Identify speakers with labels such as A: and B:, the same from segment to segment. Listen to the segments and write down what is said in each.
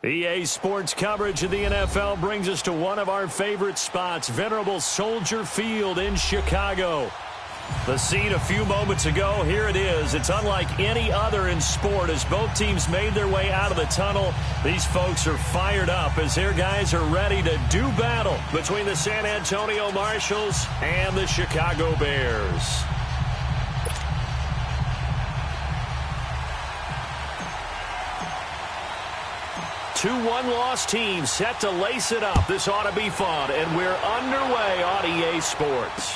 A: EA Sports coverage of the NFL brings us to one of our favorite spots, venerable Soldier Field in Chicago. The scene a few moments ago, here it is. It's unlike any other in sport as both teams made their way out of the tunnel. These folks are fired up as their guys are ready to do battle between the San Antonio Marshals and the Chicago Bears. 2-1 loss team set to lace it up. This ought to be fun, and we're underway on EA Sports.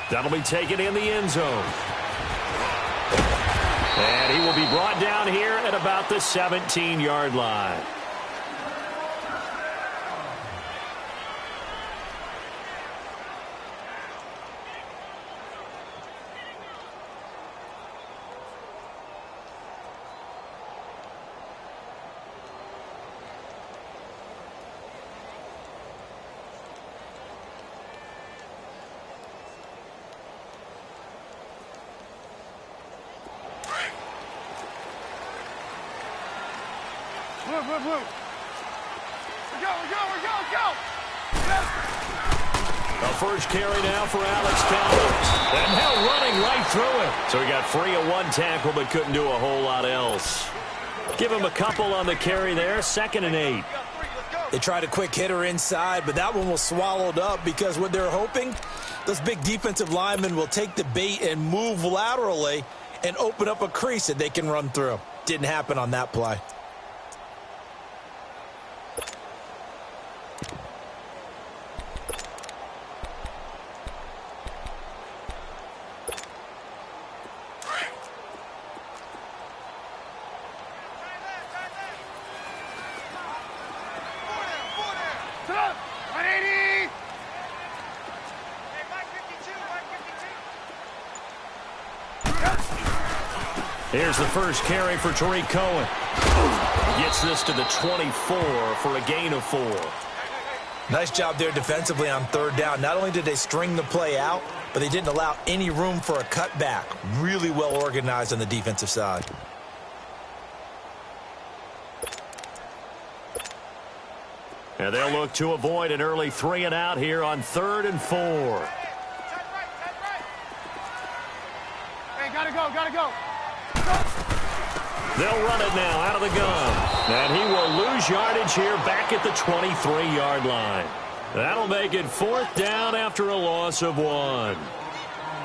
A: That'll be taken in the end zone. And he will be brought down here at about the 17-yard line.
B: Go!
A: A first carry now for Alex Collins. And now running right through it. So he got free of one tackle but couldn't do a whole lot else. Give him a couple on the carry there. 2nd and 8.
C: They tried a quick hitter inside, but that one was swallowed up because what they're hoping, those big defensive linemen will take the bait and move laterally and open up a crease that they can run through. Didn't happen on that play.
A: Here's the first carry for Tariq Cohen. Gets this to the 24 for a gain of 4.
C: Nice job there defensively on 3rd down. Not only did they string the play out, but they didn't allow any room for a cutback. Really well organized on the defensive side.
A: And they'll look to avoid an early 3 and out here on 3rd and 4.
B: Hey, gotta go.
A: They'll run it now out of the gun. And he will lose yardage here back at the 23-yard line. That'll make it 4th down after a loss of 1.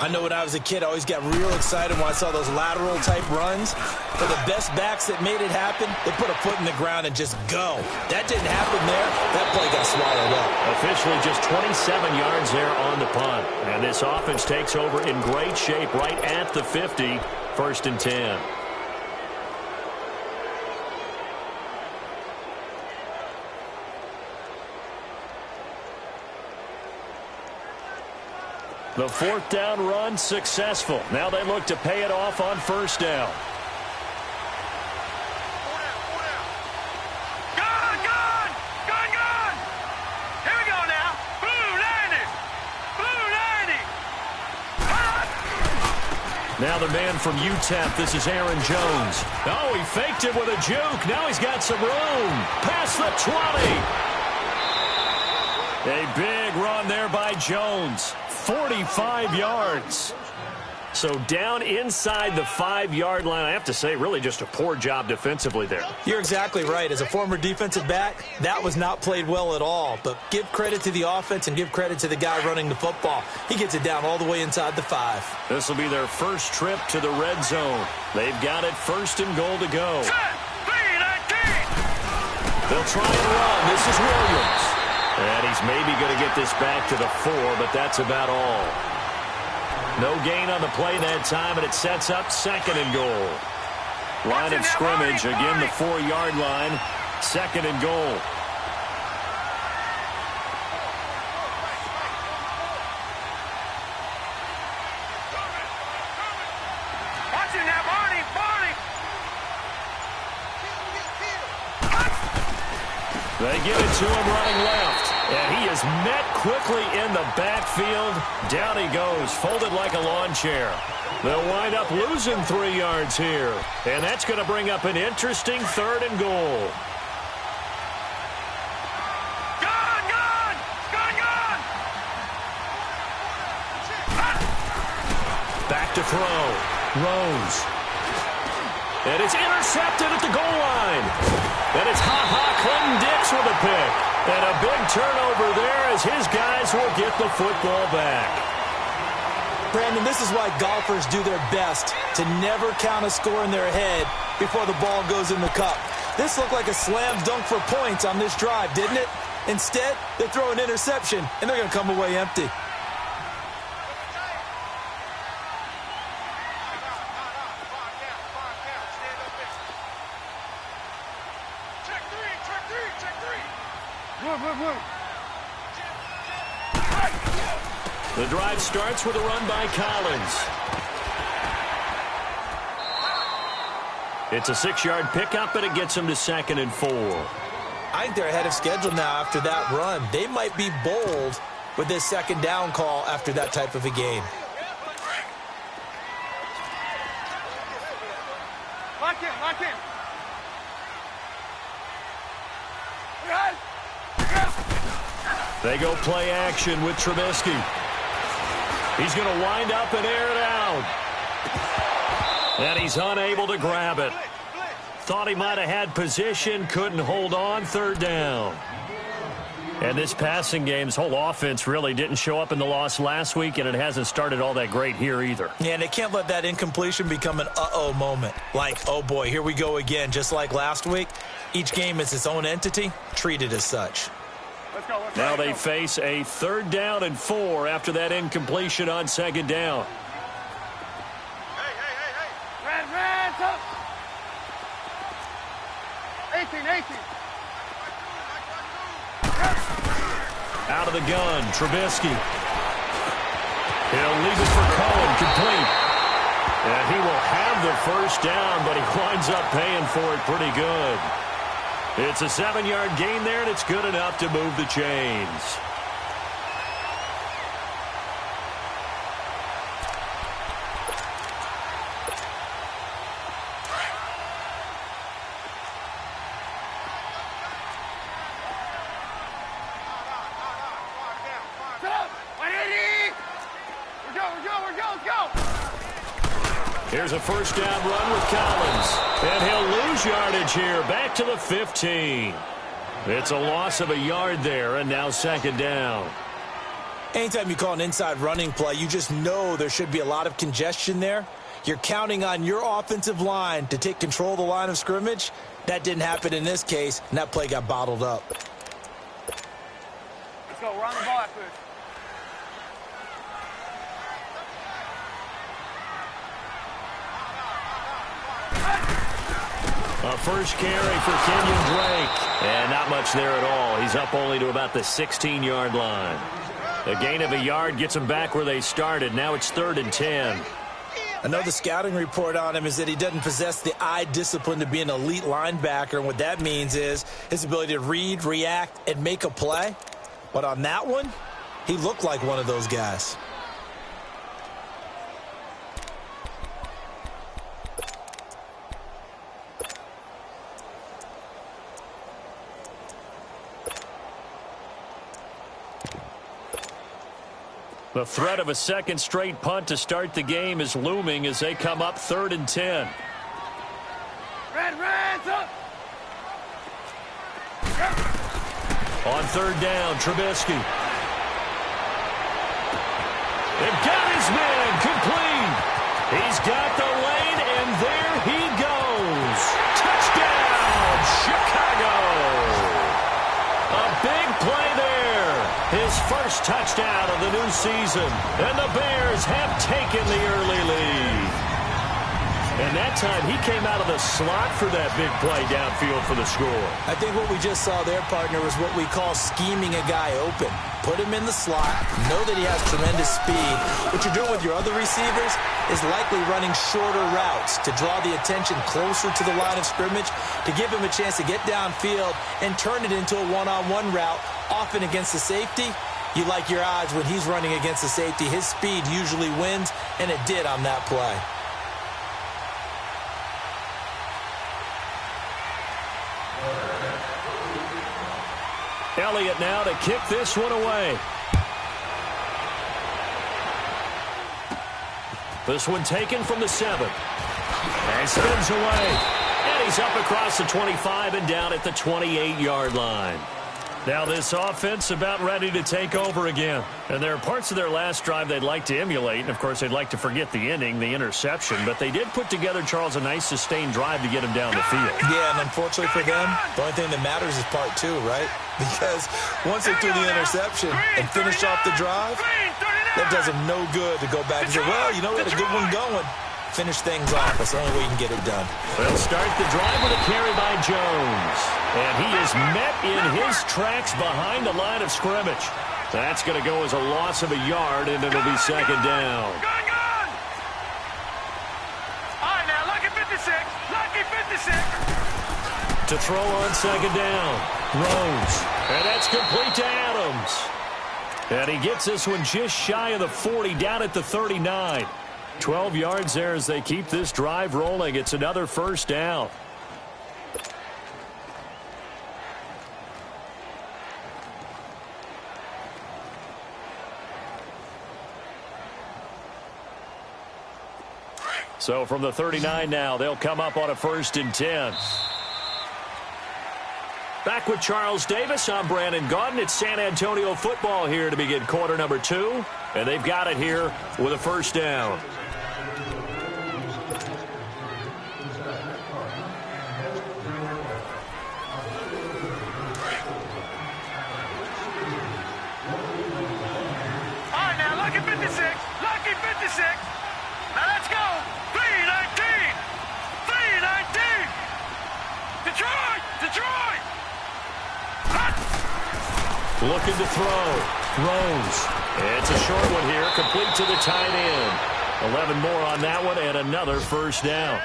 C: I know when I was a kid, I always got real excited when I saw those lateral-type runs. For the best backs that made it happen, they put a foot in the ground and just go. That didn't happen there. That play got swallowed up.
A: Officially just 27 yards there on the punt. And this offense takes over in great shape right at the 50, 1st and 10. The 4th down run successful. Now they look to pay it off on 1st down.
B: Gun! Here we go now. Blue 90.
A: Now the man from UTEP, this is Aaron Jones. Oh, he faked it with a juke. Now he's got some room. Past the 20. A big run there by Jones. 45 yards. So down inside the 5-yard line. I have to say, really just a poor job defensively there.
C: You're exactly right. As a former defensive back, that was not played well at all. But give credit to the offense and give credit to the guy running the football. He gets it down all the way inside the 5.
A: This will be their first trip to the red zone. They've got it 1st and goal to go. They'll try and run. This is Williams. And he's maybe going to get this back to the 4, but that's about all. No gain on the play that time, and it sets up 2nd and goal. Line of scrimmage, again the 4-yard line, 2nd and goal. They give it to him running left. And he is met quickly in the backfield. Down he goes, folded like a lawn chair. They'll wind up losing 3 yards here. And that's going to bring up an interesting 3rd and goal. throw. Rose. And it's intercepted at the goal line. And it's Clinton-Dix with a pick. And a big turnover there as his guys will get the football back.
C: Brandon, this is why golfers do their best to never count a score in their head before the ball goes in the cup. This looked like a slam dunk for points on this drive, didn't it? Instead, they throw an interception, and they're going to come away empty.
A: The drive starts with a run by Collins. It's a 6-yard pickup, and it gets him to 2nd and 4.
C: I think they're ahead of schedule now after that run. They might be bold with this 2nd down call after that type of a game.
B: Lock in, lock in.
A: They go play action with Trubisky. He's going to wind up and air it out. And he's unable to grab it. Thought he might have had position, couldn't hold on, 3rd down. And this passing game's whole offense really didn't show up in the loss last week, and it hasn't started all that great here either.
C: Yeah, and they can't let that incompletion become an uh-oh moment. Like, oh boy, here we go again, just like last week. Each game is its own entity, treated as such.
A: Now they face a 3rd down and 4 after that incompletion on 2nd down.
B: Red, up. 18.
A: Out of the gun, Trubisky. He'll leave it for Cohen, complete. And he will have the 1st down, but he winds up paying for it pretty good. It's a 7-yard gain there, and it's good enough to move the chains. Here's a 1st down run with Collins. And he'll lose yardage here, back to the 15. It's a loss of a yard there, and now 2nd down.
C: Anytime you call an inside running play, you just know there should be a lot of congestion there. You're counting on your offensive line to take control of the line of scrimmage. That didn't happen in this case, and that play got bottled up.
B: Let's go, we're on the ball after this.
A: A 1st carry for Kenyon Drake. And not much there at all. He's up only to about the 16-yard line. A gain of a yard gets him back where they started. Now it's 3rd and 10.
C: Another scouting report on him is that he doesn't possess the eye discipline to be an elite linebacker. And what that means is his ability to read, react, and make a play. But on that one, he looked like one of those guys.
A: The threat of a 2nd straight punt to start the game is looming as they come up 3rd and 10.
B: Reds up.
A: On 3rd down, Trubisky. They've got his man complete. He's got the lane, and there he goes. Touchdown, Chicago. A big play there. His 1st touchdown of the new season. And the Bears have taken the early lead. And that time he came out of the slot for that big play downfield for the score.
C: I think what we just saw there, partner, was what we call scheming a guy open. Put him in the slot, know that he has tremendous speed. What you're doing with your other receivers is likely running shorter routes to draw the attention closer to the line of scrimmage, to give him a chance to get downfield and turn it into a one-on-one route, often against the safety. You like your odds when he's running against the safety. His speed usually wins, and it did on that play.
A: Elliott now to kick this one away. This one taken from the 7. And spins away. And he's up across the 25 and down at the 28-yard line. Now this offense about ready to take over again. And there are parts of their last drive they'd like to emulate. And, of course, they'd like to forget the inning, the interception. But they did put together, Charles, a nice sustained drive to get him down the field.
C: Yeah, and unfortunately for them, the only thing that matters is part 2, right? Because once they threw the interception and finished off the drive, that does them no good to go back and say, well, you know, we had a good one going. Finish things off. That's the only way you can get it done.
A: They'll start the drive with a carry by Jones. And he is met in his tracks behind the line of scrimmage. That's going to go as a loss of a yard, and it'll be second down.
B: Gone! All right, now, lucky 56. Lucky 56.
A: To throw on second down. Rose. And that's complete to Adams. And he gets this one just shy of the 40, down at the 39. 12 yards there as they keep this drive rolling. It's another first down. So from the 39 now, they'll come up on a 1st and 10. Back with Charles Davis, I'm Brandon Gaudin. It's San Antonio football here to begin quarter number 2. And they've got it here with a first down.
B: Lucky 56. Now let's go. 319. 319. Detroit. Detroit.
A: Looking to throw. Rose. It's a short one here. Complete to the tight end. 11 more on that one and another first down.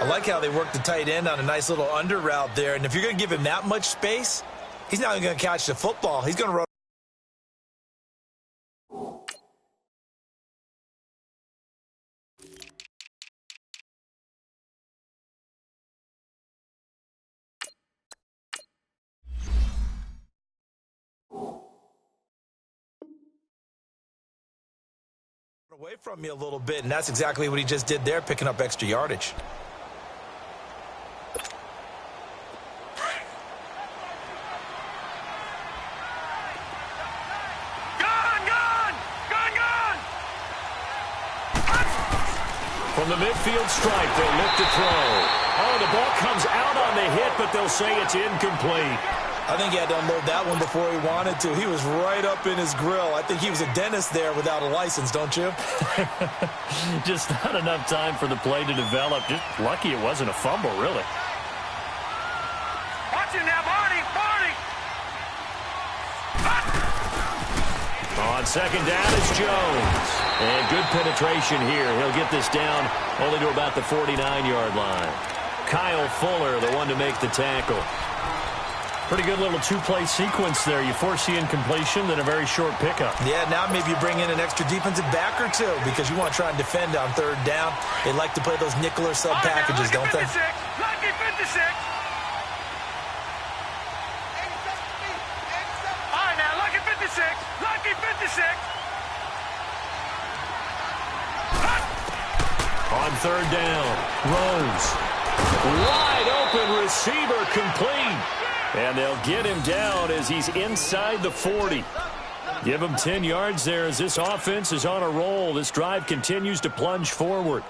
C: I like how they work the tight end on a nice little under route there. And if you're going to give him that much space, he's not even going to catch the football. He's going to run away from me a little bit, and that's exactly what he just did there, picking up extra yardage.
A: From the midfield stripe, they'll look to throw. Oh, the ball comes out on the hit, but they'll say it's incomplete.
C: I think he had to unload that one before he wanted to. He was right up in his grill. I think he was a dentist there without a license, don't you?
A: Just not enough time for the play to develop. Just lucky it wasn't a fumble, really.
B: Watch him now, Barney. Barney.
A: On second down, it's Jones. And good penetration here. He'll get this down only to about the 49-yard line. Kyle Fuller, the one to make the tackle. Pretty good little two-play sequence there. You force the incompletion, then a very short pickup.
C: Yeah, now maybe you bring in an extra defensive back or two because you want to try and defend on third down. They like to play those nickel or sub packages, don't they?
B: Lucky 56. All right, now, lucky 56. Lucky 56.
A: On third down, Rose. Wide open receiver complete. And they'll get him down as he's inside the 40. Give him 10 yards there as this offense is on a roll. This drive continues to plunge forward.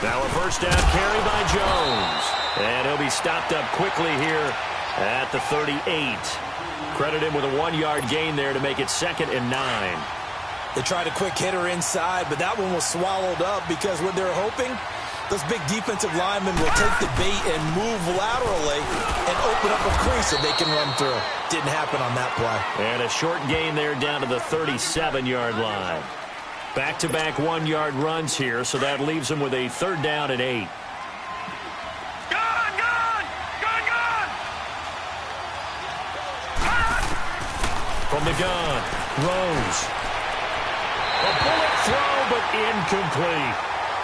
A: Now a first down carry by Jones. And he'll be stopped up quickly here at the 38. Credit him with a 1-yard gain there to make it 2nd and 9.
C: They tried a quick hitter inside, but that one was swallowed up because what they're hoping, those big defensive linemen will take the bait and move laterally and open up a crease that they can run through. Didn't happen on that play.
A: And a short gain there down to the 37-yard line. Back-to-back 1-yard runs here, so that leaves them with a 3rd down and 8. From the gun, Rose. A bullet throw but incomplete.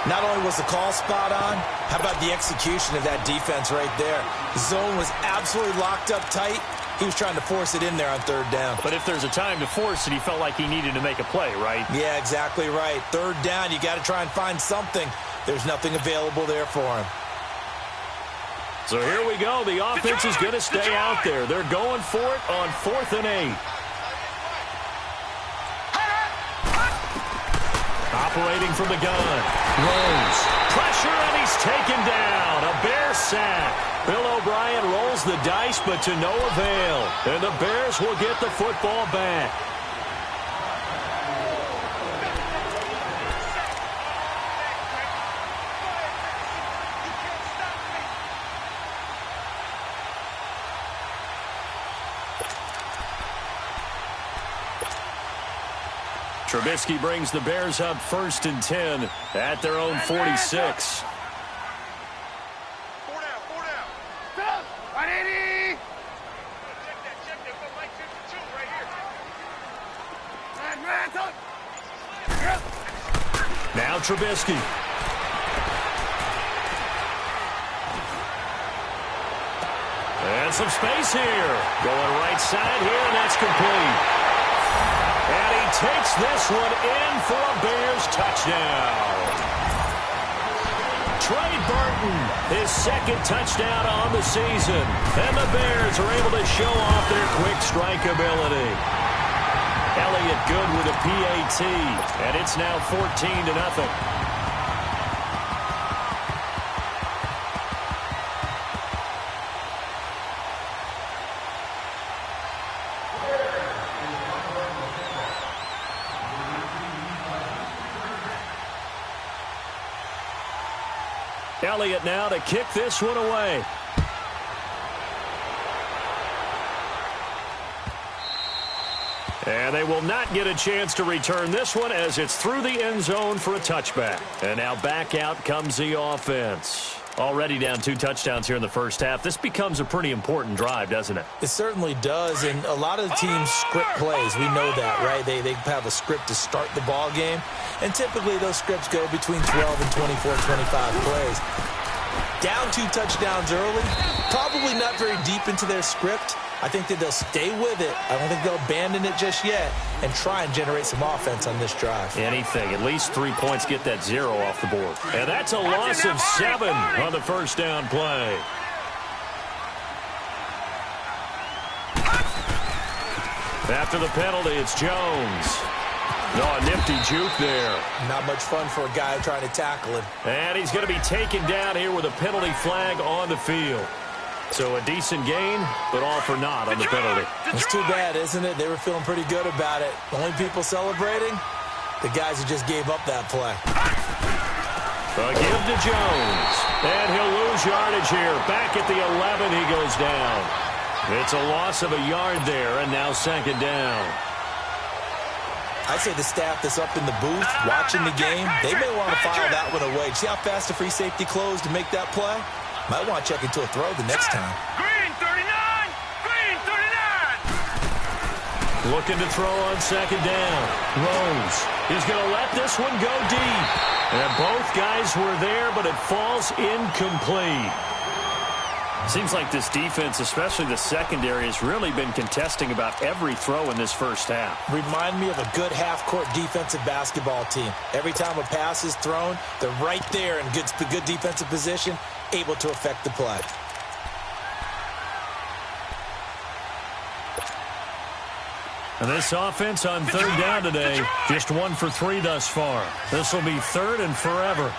C: Not only was the call spot on, how about the execution of that defense right there? The zone was absolutely locked up tight. He was trying to force it in there on third down.
A: But if there's a time to force it, he felt like he needed to make a play, right?
C: Yeah, exactly right. Third down, you got to try and find something. There's nothing available there for him.
A: So here we go. The offense is going to stay out there. They're going for it on 4th and 8. Operating from the gun. Rose. Pressure, and he's taken down. A Bear sack. Bill O'Brien rolls the dice, but to no avail. And the Bears will get the football back. Trubisky brings the Bears up 1st and 10 at their own 46.
B: 4 down. 180. Check that. Put Mike 52 right here.
A: Now Trubisky. And some space here. Going right side here, and that's complete. And he takes this one in for a Bears touchdown. Trey Burton, his 2nd touchdown on the season. And the Bears are able to show off their quick strike ability. Elliott good with a PAT, and it's now 14-0. Elliott now to kick this one away. And they will not get a chance to return this one as it's through the end zone for a touchback. And now back out comes the offense. Already down 2 touchdowns here in the first half. This becomes a pretty important drive, doesn't it?
C: It certainly does, and a lot of the teams script plays. We know that, right? They have a script to start the ball game, and typically those scripts go between 12 and 24, 25 plays. Down 2 touchdowns early, probably not very deep into their script. I think that they'll stay with it. I don't think they'll abandon it just yet and try and generate some offense on this drive.
A: Anything. At least 3 points, get that 0 off the board. And that's a loss of 7 on the first down play. After the penalty, it's Jones. Oh, a nifty juke there.
C: Not much fun for a guy trying to tackle him.
A: And he's going to be taken down here with a penalty flag on the field. So a decent gain, but all for naught on the penalty.
C: It's too bad, isn't it? They were feeling pretty good about it. Only people celebrating, the guys who just gave up that play.
A: A give to Jones. And he'll lose yardage here. Back at the 11, he goes down. It's a loss of a yard there, and now 2nd down.
C: I'd say the staff that's up in the booth watching the game, they may want to file that one away. See how fast the free safety closed to make that play? Might want to check into a throw the next time.
B: Green 39. Green 39.
A: Looking to throw on 2nd down. Rose is going to let this one go deep. And both guys were there, but it falls incomplete. Seems like this defense, especially the secondary, has really been contesting about every throw in this first half.
C: Remind me of a good half-court defensive basketball team. Every time a pass is thrown, they're right there in good defensive position, able to affect the play.
A: And this offense on 3rd down today, just 1 for 3 thus far. This will be 3rd and forever.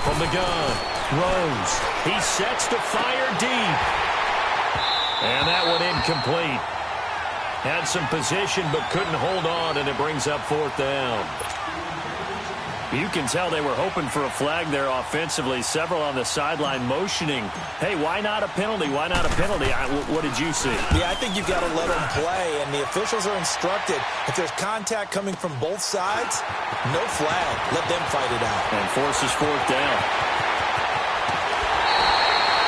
A: From the gun, Rose. He sets to fire deep. And that one incomplete. Had some position but couldn't hold on, and it brings up 4th down. You can tell they were hoping for a flag there offensively. Several on the sideline motioning, hey, why not a penalty? Why not a penalty? What did you see?
C: Yeah, I think you've got to let them play, and the officials are instructed. If there's contact coming from both sides, no flag. Let them fight it out.
A: And forces 4th down.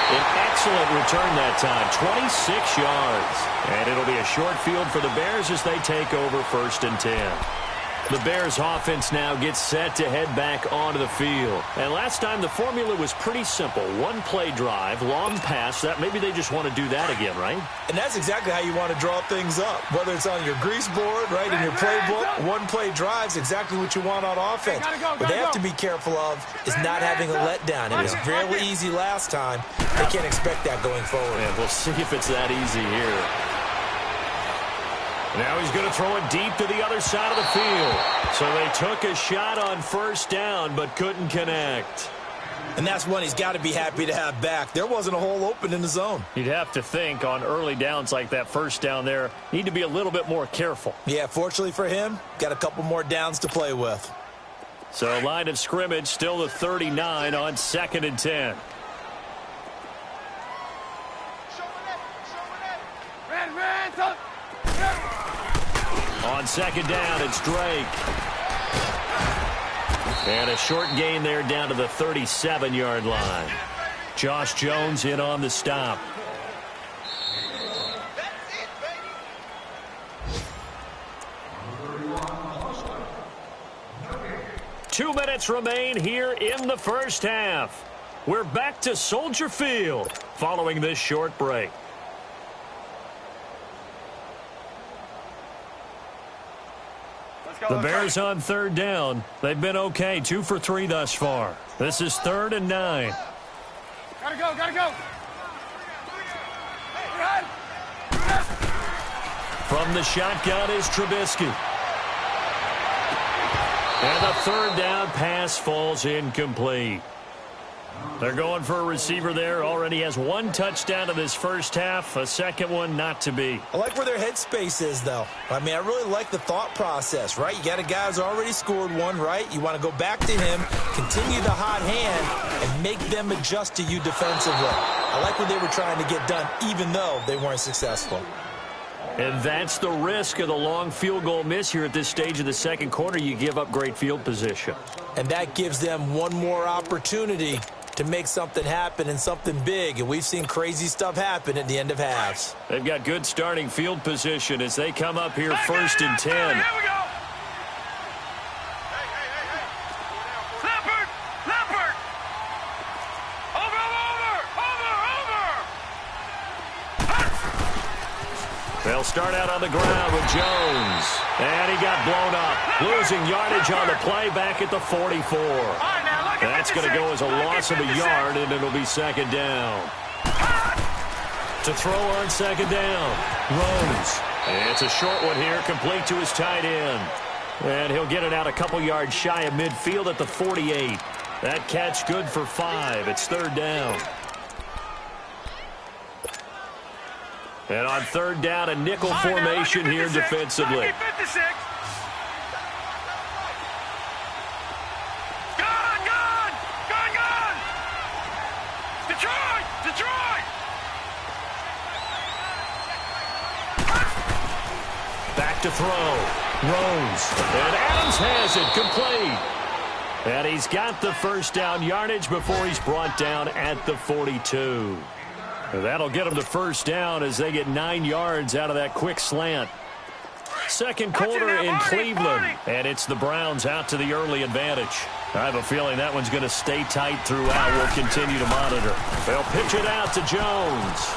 A: An excellent return that time, 26 yards. And it'll be a short field for the Bears as they take over 1st and 10. The Bears offense now gets set to head back onto the field. And last time the formula was pretty simple. One play drive, long pass. That maybe they just want to do that again, right?
C: And that's exactly how you want to draw things up. Whether it's on your grease board, right, in your playbook, one play drive's exactly what you want on offense. What they have to be careful of is not having a letdown. It was really easy last time. They can't expect that going forward.
A: And we'll see if it's that easy here. Now he's going to throw it deep to the other side of the field. So they took a shot on 1st down but couldn't connect.
C: And that's one he's got to be happy to have back. There wasn't a hole open in the zone.
A: You'd have to think on early downs like that 1st down there, need to be a little bit more careful.
C: Yeah, fortunately for him, got a couple more downs to play with.
A: So line of scrimmage still the 39 on 2nd and 10. On 2nd down, it's Drake. And a short gain there down to the 37-yard line. Josh Jones in on the stop. Two minutes remain here in the 1st half. We're back to Soldier Field following this short break. The Bears on 3rd down. They've been okay, 2 for 3 thus far. This is 3rd and 9.
B: Gotta go, gotta go.
A: From the shotgun is Trubisky. And the 3rd down pass falls incomplete. They're going for a receiver there. Already has 1 touchdown in this 1st half. A second one not to be.
C: I like where their headspace is, though. I mean, I really like the thought process, right? You got a guy who's already scored one, right? You want to go back to him, continue the hot hand, and make them adjust to you defensively. I like what they were trying to get done, even though they weren't successful.
A: And that's the risk of the long field goal miss here at this stage of the 2nd quarter. You give up great field position.
C: And that gives them one more opportunity to make something happen and something big. And we've seen crazy stuff happen at the end of halves.
A: They've got good starting field position as they come up here 1st and 10.
B: Here we go. Leopard, Leopard. Over.
A: They'll start out on the ground with Jones. And he got blown up. Losing yardage on the play back at the 44. That's going to go as a loss of a yard, and it'll be 2nd down. To throw on 2nd down, Rose. It's a short one here, complete to his tight end. And he'll get it out a couple yards shy of midfield at the 48. That catch good for 5. It's 3rd down. And on 3rd down, a nickel formation here defensively. Back to throw. Rose. And Adams has it complete. And he's got the 1st down yardage before he's brought down at the 42. That'll get them to 1st down as they get 9 yards out of that quick slant. 2nd quarter in Cleveland, and it's the Browns out to the early advantage. I have a feeling that one's going to stay tight throughout. We'll continue to monitor. They'll pitch it out to Jones.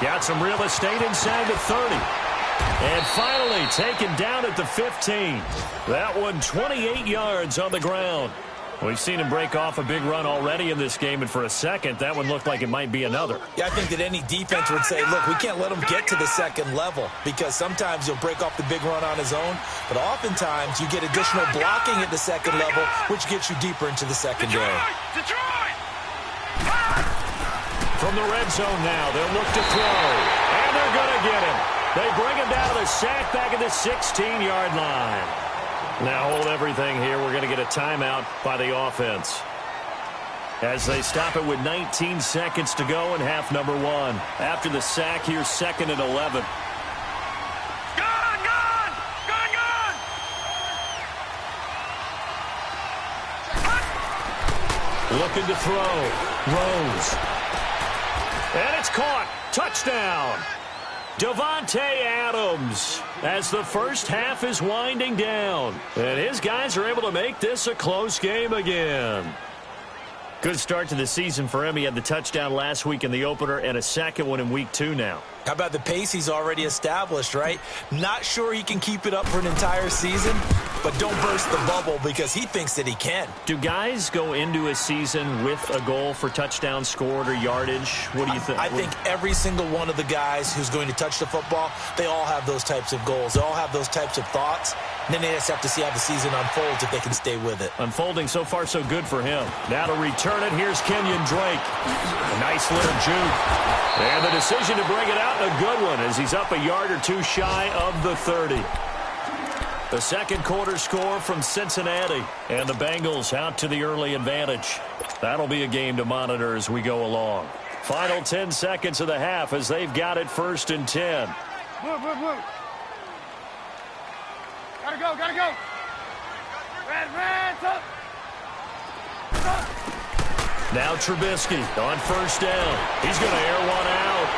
A: Got some real estate inside the 30. And finally taken down at the 15. That one 28 yards on the ground. We've seen him break off a big run already in this game, and for a second, that one looked like it might be another.
C: Yeah, I think that any defense would say, look, we can't let him get to the 2nd level, because sometimes he'll break off the big run on his own, but oftentimes you get additional blocking at the 2nd level, which gets you deeper into the secondary.
A: From the red zone now, they'll look to throw, and they're going to get him. They bring him down to the sack back at the 16-yard line. Now hold everything here. We're going to get a timeout by the offense as they stop it with 19 seconds to go in half number 1. After the sack, here's 2nd and 11. Looking to throw. Rose. And it's caught. Touchdown. Davante Adams as the first half is winding down. And his guys are able to make this a close game again. Good start to the season for him. He had the touchdown last week in the opener and a second one in week 2 now.
C: How about the pace he's already established, right? Not sure he can keep it up for an entire season, but don't burst the bubble because he thinks that he can.
A: Do guys go into a season with a goal for touchdown scored or yardage? What do you think?
C: I think every single one of the guys who's going to touch the football, they all have those types of goals. They all have those types of thoughts. And then they just have to see how the season unfolds if they can stay with it.
A: Unfolding so far so good for him. Now to return it, here's Kenyon Drake. A nice little juke. And the decision to bring it out, a good one, as he's up a yard or two shy of the 30. The second quarter score from Cincinnati. And the Bengals out to the early advantage. That'll be a game to monitor as we go along. Final 10 seconds of the half as they've got it 1st and 10.
B: Move. Gotta go. Red, up.
A: Now Trubisky on 1st down. He's going to air one out.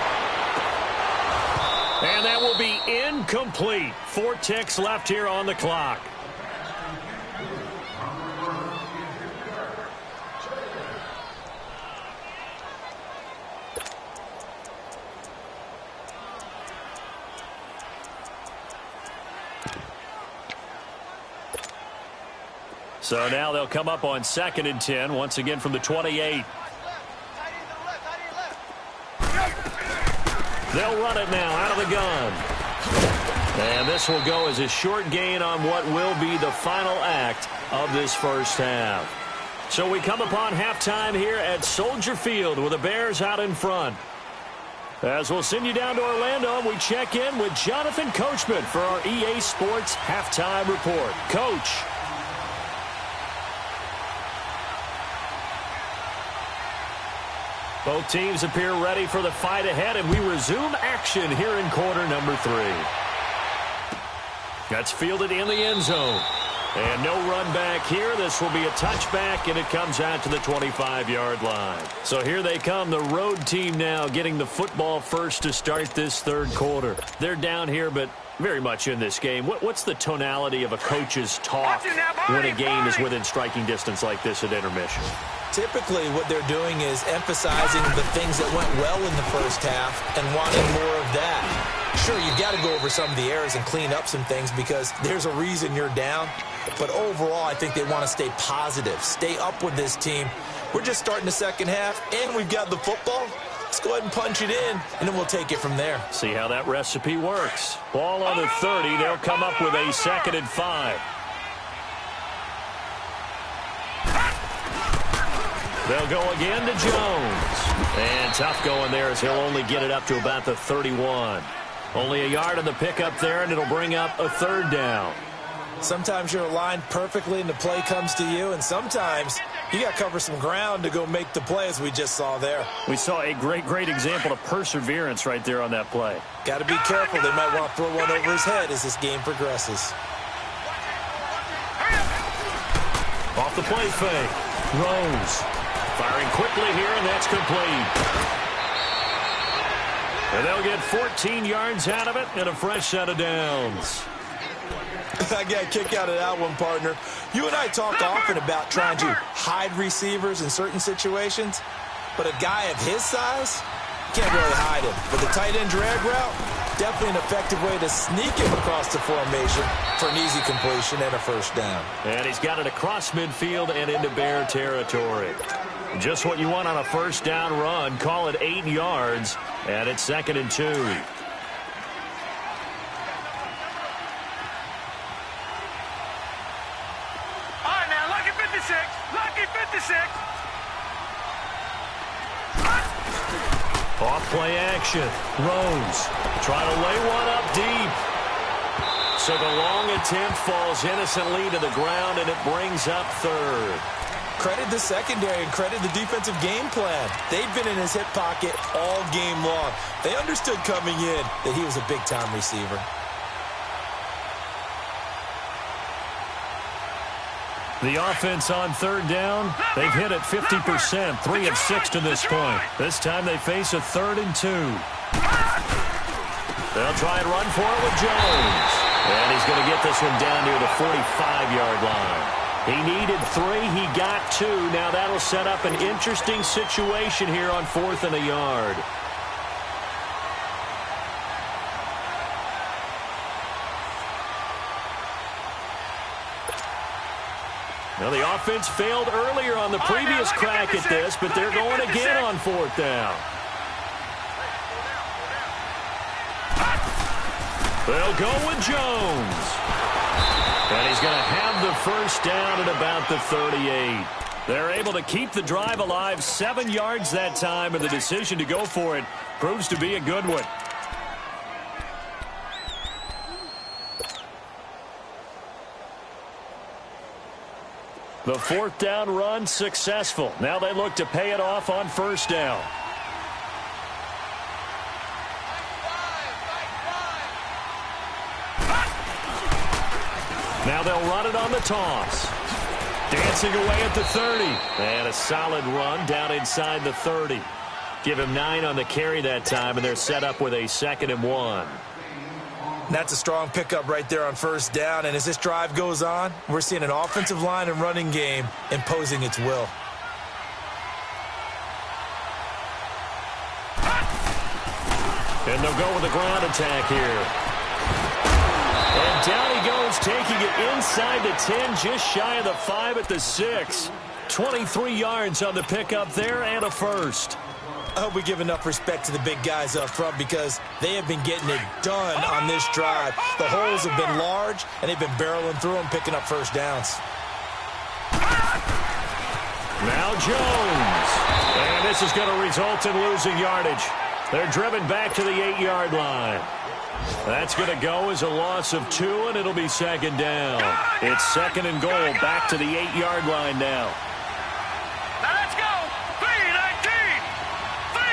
A: And that will be incomplete. 4 ticks left here on the clock. So now they'll come up on 2nd and 10, once again from the 28. They'll run it now out of the gun. And this will go as a short gain on what will be the final act of this first half. So we come upon halftime here at Soldier Field with the Bears out in front. As we'll send you down to Orlando, we check in with Jonathan Coachman for our EA Sports Halftime Report. Coach. Both teams appear ready for the fight ahead, and we resume action here in quarter number 3. That's fielded in the end zone. And no run back here. This will be a touchback, and it comes out to the 25-yard line. So here they come, the road team now getting the football first to start this third quarter. They're down here, but very much in this game. What's the tonality of a coach's talk when a game is within striking distance like this at intermission?
C: Typically, what they're doing is emphasizing the things that went well in the first half and wanting more of that. Sure, you've got to go over some of the errors and clean up some things because there's a reason you're down. But overall, I think they want to stay positive, stay up with this team. We're just starting the second half, and we've got the football. Let's go ahead and punch it in, and then we'll take it from there.
A: See how that recipe works. Ball on the 30. They'll come up with a 2nd and 5. They'll go again to Jones. And tough going there as he'll only get it up to about the 31. Only a yard on the pickup there, and it'll bring up a 3rd down.
C: Sometimes you're aligned perfectly and the play comes to you, and sometimes you got to cover some ground to go make the play, as we just saw there.
A: We saw a great example of perseverance right there on that play.
C: Got to be careful. They might want to throw one over his head as this game progresses.
A: Off the play fake. Rose firing quickly here, and that's complete. And they'll get 14 yards out of it and a fresh set of downs.
C: I got a kick out of that one, partner. You and I talk often about trying to hide receivers in certain situations, but a guy of his size, can't really hide him. But the tight end drag route, definitely an effective way to sneak him across the formation for an easy completion and a first down.
A: And he's got it across midfield and into Bear territory. Just what you want on a first down run. Call it 8 yards, and it's 2nd and 2.
B: Lucky 56.
A: Off play action. Rose trying to lay one up deep. So the long attempt falls innocently to the ground, and it brings up 3rd.
C: Credit the secondary and credit the defensive game plan. They've been in his hip pocket all game long. They understood coming in that he was a big-time receiver.
A: The offense on third down, they've hit it 50%, 3 of 6 to this point. This time they face a 3rd and 2. They'll try and run for it with Jones. And he's going to get this one down near the 45-yard line. He needed 3, he got 2. Now that'll set up an interesting situation here on 4th and a yard. Now the offense failed earlier on the previous crack at this, but they're going again on 4th down. They'll go with Jones. And he's going to have the first down at about the 38. They're able to keep the drive alive, 7 yards that time, and the decision to go for it proves to be a good one. The 4th down run successful. Now they look to pay it off on 1st down. Now they'll run it on the toss. Dancing away at the 30. And a solid run down inside the 30. Give him 9 on the carry that time, and they're set up with a 2nd and 1.
C: That's a strong pickup right there on 1st down. And as this drive goes on, we're seeing an offensive line and running game imposing its will.
A: And they'll go with a ground attack here. And down he goes, taking it inside the 10, just shy of the 5 at the 6. 23 yards on the pickup there and a first.
C: I hope we give enough respect to the big guys up front because they have been getting it done on this drive. The holes have been large, and they've been barreling through them, picking up 1st downs.
A: Now Jones. And this is going to result in losing yardage. They're driven back to the 8-yard line. That's going to go as a loss of 2, and it'll be 2nd down. It's 2nd and goal, back to the 8-yard line now.
B: Now let's go. 3-19. 3-19.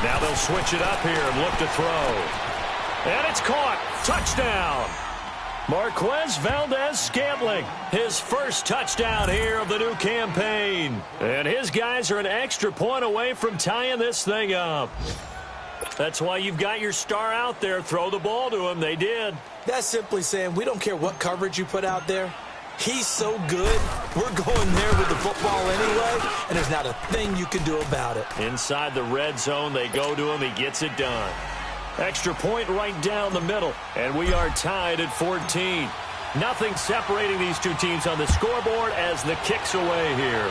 A: Now they'll switch it up here and look to throw. And it's caught. Touchdown. Marquez Valdez-Scantling, his first touchdown here of the new campaign. And his guys are an extra point away from tying this thing up. That's why you've got your star out there. Throw the ball to him. They did.
C: That's simply saying we don't care what coverage you put out there. He's so good, we're going there with the football anyway, and there's not a thing you can do about it.
A: Inside the red zone, they go to him. He gets it done. Extra point right down the middle, and we are tied at 14. Nothing separating these two teams on the scoreboard as the kick's away here.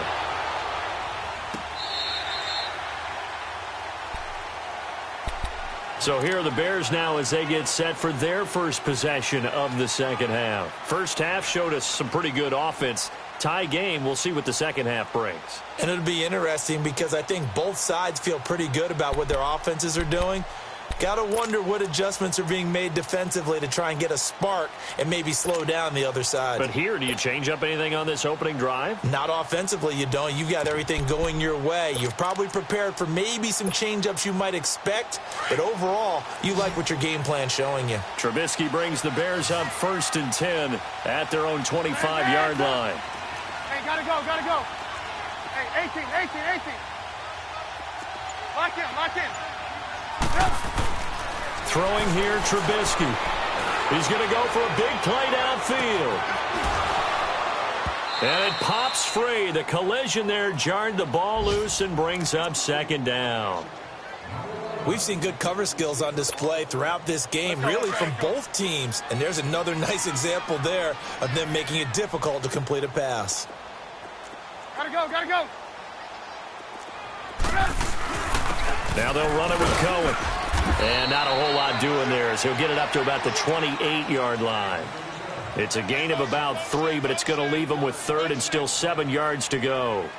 A: So here are the Bears now as they get set for their first possession of the second half. First half showed us some pretty good offense. Tie game, we'll see what the second half brings.
C: And it'll be interesting because I think both sides feel pretty good about what their offenses are doing. Got to wonder what adjustments are being made defensively to try and get a spark and maybe slow down the other side.
A: But here, do you change up anything on this opening drive?
C: Not offensively, you don't. You've got everything going your way. You've probably prepared for maybe some change-ups you might expect, but overall, you like what your game plan's showing you.
A: Trubisky brings the Bears up 1st and 10 at their own 25-yard line.
B: Hey, gotta go, gotta go. Hey, 18. Lock in. Yep.
A: Throwing here, Trubisky. He's going to go for a big play downfield. And it pops free. The collision there jarred the ball loose and brings up second down.
C: We've seen good cover skills on display throughout this game, really from both teams. And there's another nice example there of them making it difficult to complete a pass.
B: Gotta go.
A: Now they'll run it with Cohen. And not a whole lot doing there as he'll get it up to about the 28-yard line. It's a gain of about 3, but it's going to leave him with 3rd and still 7 yards to go.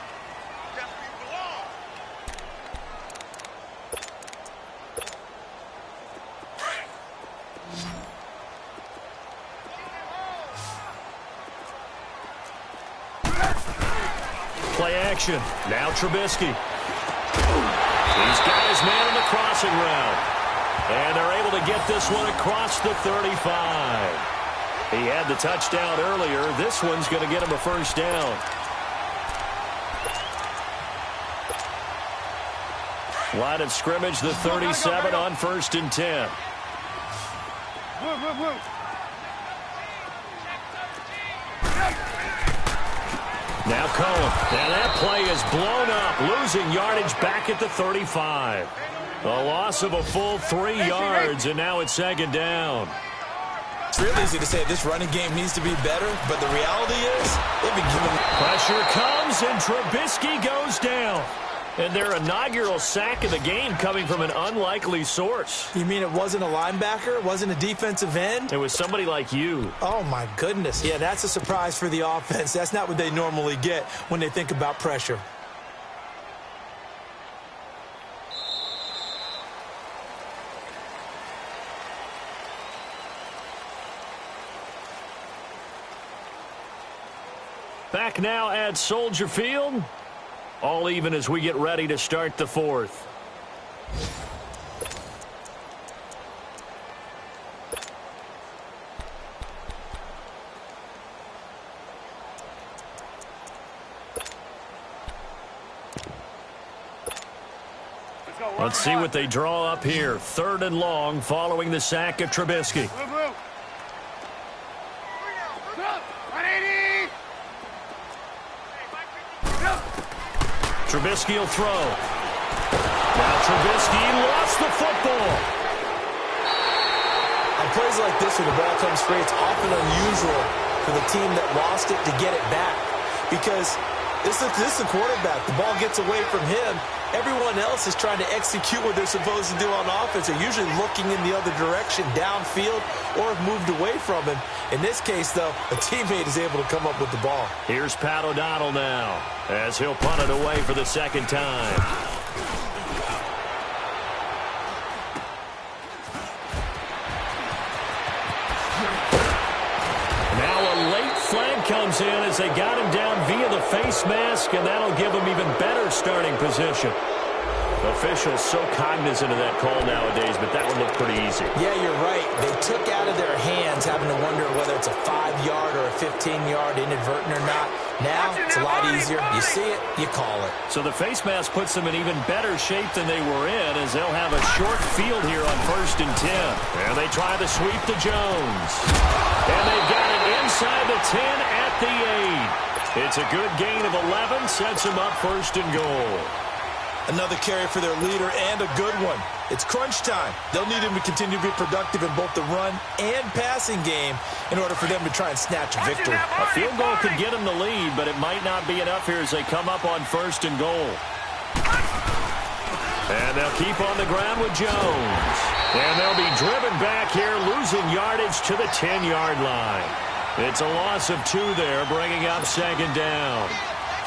A: Play action. Now Trubisky. He's got his man on the crossing route. And they're able to get this one across the 35. He had the touchdown earlier. This one's going to get him a first down. Line of scrimmage, the 37 on 1st and 10. Now Cohen. And that play is blown up, losing yardage back at the 35. A loss of a full 3 yards, and now it's 2nd down.
C: It's real easy to say this running game needs to be better, but the reality is they've been giving...
A: Pressure comes, and Trubisky goes down. And their inaugural sack of the game coming from an unlikely source.
C: You mean it wasn't a linebacker? It wasn't a defensive end?
A: It was somebody like you.
C: Oh, my goodness. Yeah, that's a surprise for the offense. That's not what they normally get when they think about pressure.
A: Back now at Soldier Field. All even as we get ready to start the 4th. Let's see what they draw up here. 3rd and long following the sack of Trubisky. Trubisky will throw. Now Trubisky lost the football.
C: On plays like this where the ball comes free, it's often unusual for the team that lost it to get it back. Because this is the quarterback. The ball gets away from him. Everyone else is trying to execute what they're supposed to do on offense. They're usually looking in the other direction, downfield, or have moved away from him. In this case, though, a teammate is able to come up with the ball.
A: Here's Pat O'Donnell now, as he'll punt it away for the 2nd time. Now a late flag comes in as they got him down via the face mask, and that'll give him even better starting position. Officials so cognizant of that call nowadays, but that would look pretty easy.
C: Yeah, you're right. They took out of their hands having to wonder whether it's a 5-yard or a 15-yard inadvertent or not. Now, it's a lot easier. You see it, you call it.
A: So the face mask puts them in even better shape than they were in, as they'll have a short field here on 1st and 10. And they try to sweep to Jones. And they've got it inside the 10 at the 8. It's a good gain of 11, sets them up 1st and goal.
C: Another carry for their leader, and a good one. It's crunch time. They'll need him to continue to be productive in both the run and passing game in order for them to try and snatch a victory.
A: A field goal could get them the lead, but it might not be enough here as they come up on 1st and goal. And they'll keep on the ground with Jones. And they'll be driven back here, losing yardage to the 10-yard line. It's a loss of 2 there, bringing up 2nd down.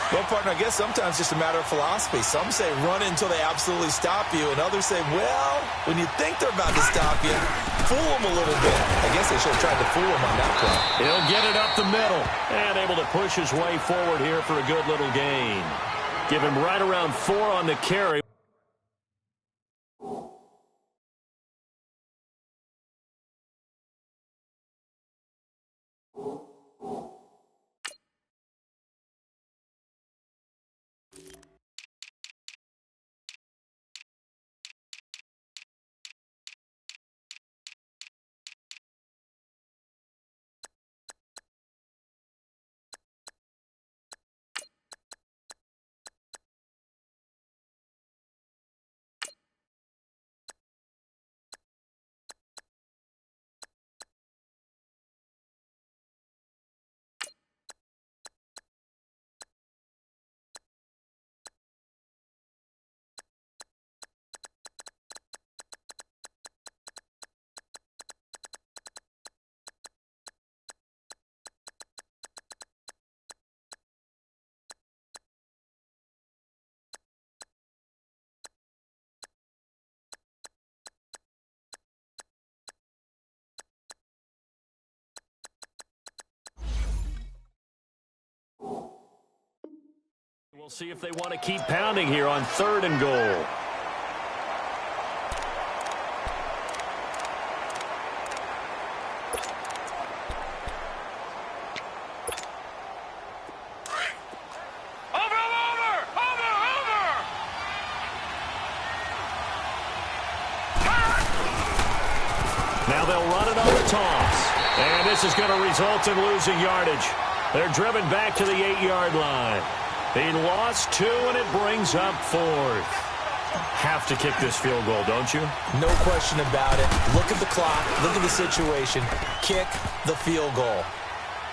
C: Well, partner, I guess sometimes it's just a matter of philosophy. Some say run until they absolutely stop you, and others say, well, when you think they're about to stop you, fool them a little bit. I guess they should have tried to fool them on that play.
A: He'll get it up the middle and able to push his way forward here for a good little gain. Give him right around 4 on the carry. We'll see if they want to keep pounding here on 3rd and goal. Now they'll run it on the toss. And this is going to result in losing yardage. They're driven back to the 8-yard line. He lost 2, and it brings up 4th. Have to kick this field goal, don't you?
C: No question about it. Look at the clock. Look at the situation. Kick the field goal.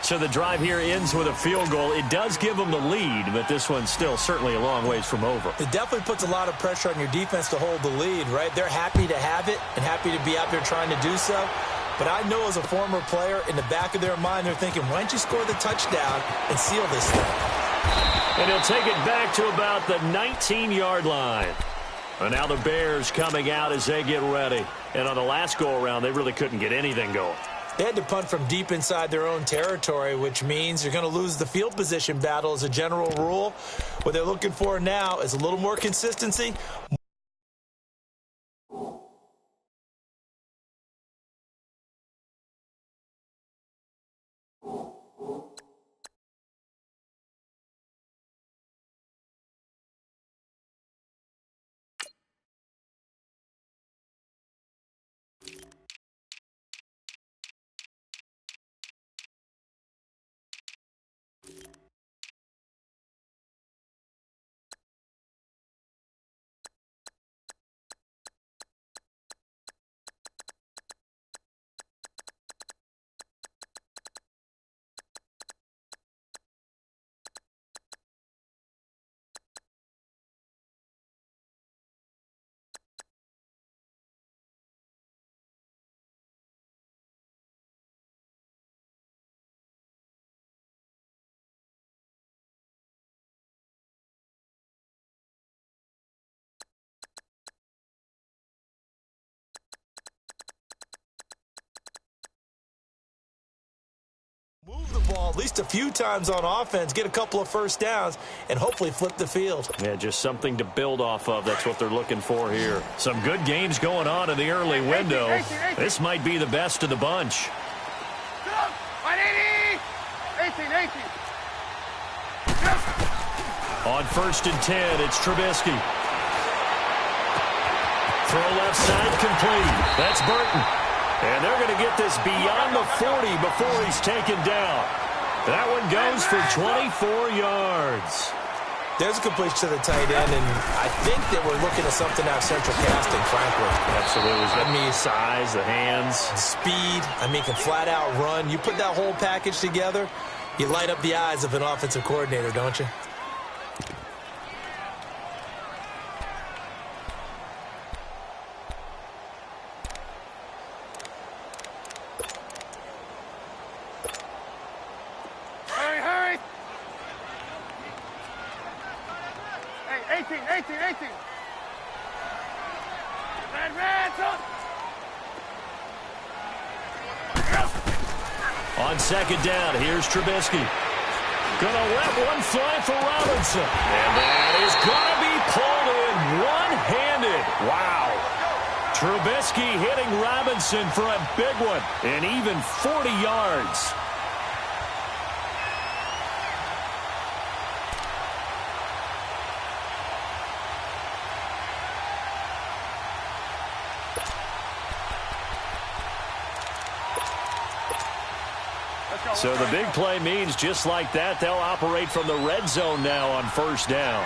A: So the drive here ends with a field goal. It does give them the lead, but this one's still certainly a long ways from over.
C: It definitely puts a lot of pressure on your defense to hold the lead, right? They're happy to have it and happy to be out there trying to do so. But I know as a former player, in the back of their mind, they're thinking, why don't you score the touchdown and seal this thing?
A: And he'll take it back to about the 19-yard line. And now the Bears coming out as they get ready. And on the last go-around, they really couldn't get anything going.
C: They had to punt from deep inside their own territory, which means you're going to lose the field position battle as a general rule. What they're looking for now is a little more consistency. Move the ball at least a few times on offense, get a couple of first downs, and hopefully flip the field.
A: Yeah, just something to build off of. That's what they're looking for here. Some good games going on in the early window.
B: 18.
A: This might be the best of the bunch.
B: 18.
A: On 1st and 10, it's Trubisky. Throw left side complete. That's Burton. And they're going to get this beyond the 40 before he's taken down. That one goes for 24 yards.
C: There's a completion to the tight end, and I think that we're looking at something out of central casting, frankly.
A: Absolutely.
C: I mean,
A: size, the hands.
C: Speed. I mean, can flat out run. You put that whole package together, you light up the eyes of an offensive coordinator, don't you?
B: Hurry. Hey, 18. Red,
A: On 2nd down, here's Trubisky. Gonna let one fly for Robinson. And that is gonna be pulled in one-handed. Wow. Trubisky hitting Robinson for a big one. And even 40 yards. So the big play means just like that, they'll operate from the red zone now on 1st down.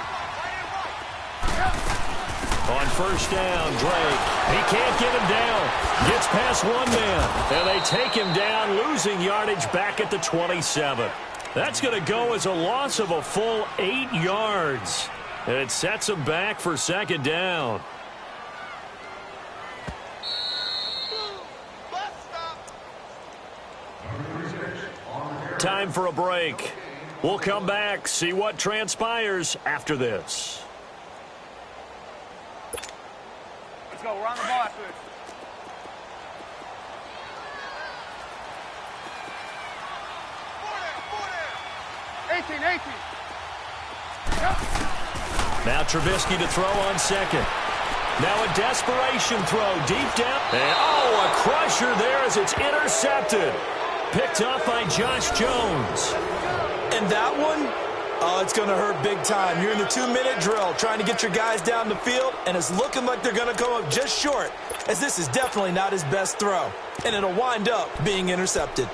A: On 1st down, Drake. He can't get him down. Gets past one man. And they take him down, losing yardage back at the 27. That's going to go as a loss of a full 8 yards. And it sets him back for 2nd down. Time for a break. We'll come back, see what transpires after this.
B: Let's go. We're on the ball after this. 18.
A: Now Trubisky to throw on 2nd. Now a desperation throw deep down. And, oh, a crusher there as it's intercepted. Picked up by Josh Jones.
C: And that one, oh, it's going to hurt big time. You're in the 2-minute drill trying to get your guys down the field, and it's looking like they're going to come up just short, as this is definitely not his best throw. And it'll wind up being intercepted.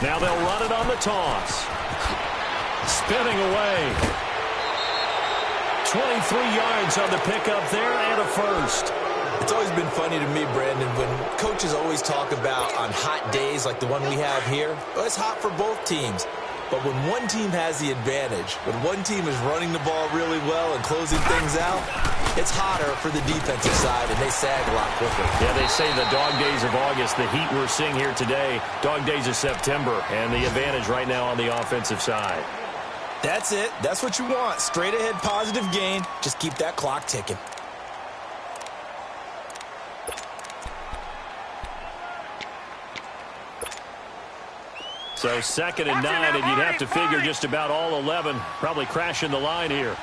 A: Now they'll run it on the toss. Spinning away. 23 yards on the pickup there and a first.
C: It's always been funny to me, Brandon, when coaches always talk about on hot days like the one we have here. Well, it's hot for both teams. But when one team has the advantage, when one team is running the ball really well and closing things out, it's hotter for the defensive side, and they sag a lot quicker.
A: Yeah, they say the dog days of August, the heat we're seeing here today, dog days of September, and the advantage right now on the offensive side.
C: That's it. That's what you want. Straight ahead positive gain. Just keep that clock ticking.
A: So 2nd and 9, and you'd have to figure just about all 11 probably crashing the line here.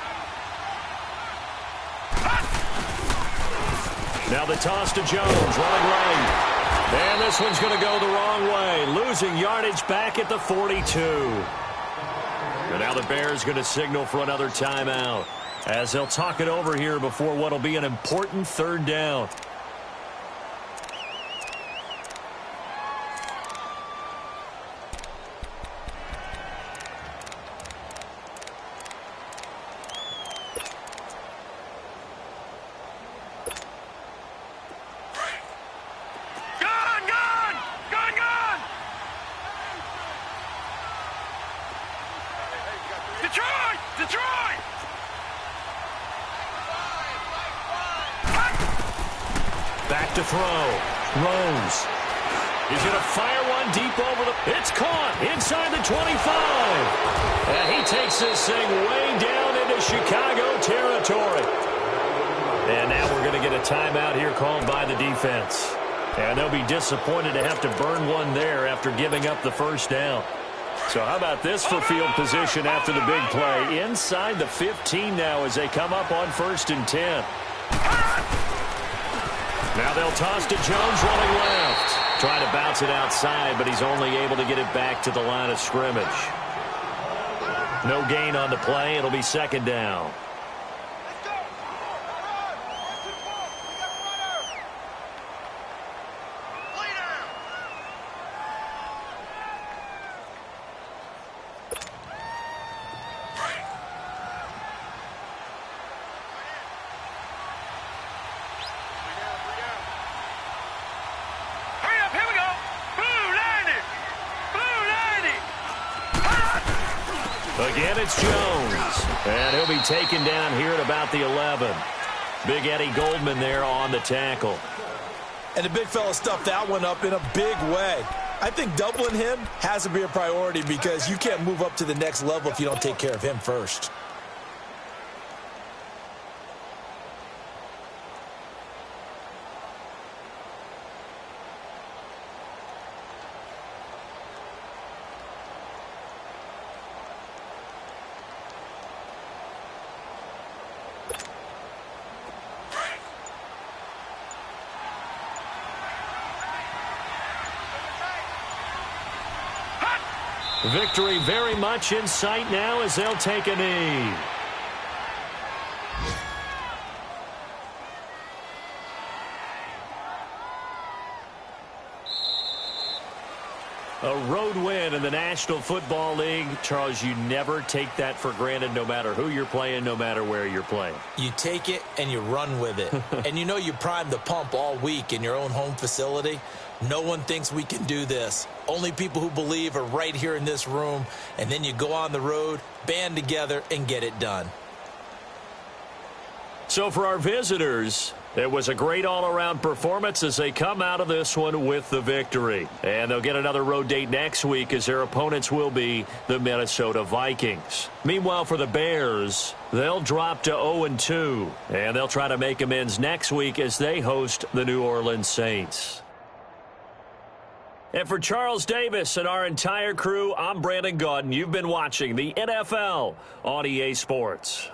A: Now the toss to Jones, running right. And this one's going to go the wrong way, losing yardage back at the 42. And now the Bears going to signal for another timeout as they'll talk it over here before what will be an important 3rd down. Back to throw. Rose. He's going to fire one deep over the... It's caught inside the 25. And he takes this thing way down into Chicago territory. And now we're going to get a timeout here called by the defense. And they'll be disappointed to have to burn one there after giving up the 1st down. So how about this for field position after the big play? Inside the 15 now as they come up on 1st and 10. Now they'll toss to Jones running left. Trying to bounce it outside, but he's only able to get it back to the line of scrimmage. No gain on the play. It'll be 2nd down. Again, it's Jones. And he'll be taken down here at about the 11. Big Eddie Goldman there on the tackle.
C: And the big fella stuffed that one up in a big way. I think doubling him has to be a priority because you can't move up to the next level if you don't take care of him first.
A: Victory very much in sight now as they'll take a knee. A road win in the National Football League. Charles, you never take that for granted no matter who you're playing, no matter where you're playing.
C: You take it and you run with it. And you know you primed the pump all week in your own home facility. No one thinks we can do this. Only people who believe are right here in this room. And then you go on the road, band together, and get it done.
A: So for our visitors, it was a great all-around performance as they come out of this one with the victory. And they'll get another road date next week as their opponents will be the Minnesota Vikings. Meanwhile, for the Bears, they'll drop to 0-2. And they'll try to make amends next week as they host the New Orleans Saints. And for Charles Davis and our entire crew, I'm Brandon Gaudin. You've been watching the NFL on EA Sports.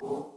D: you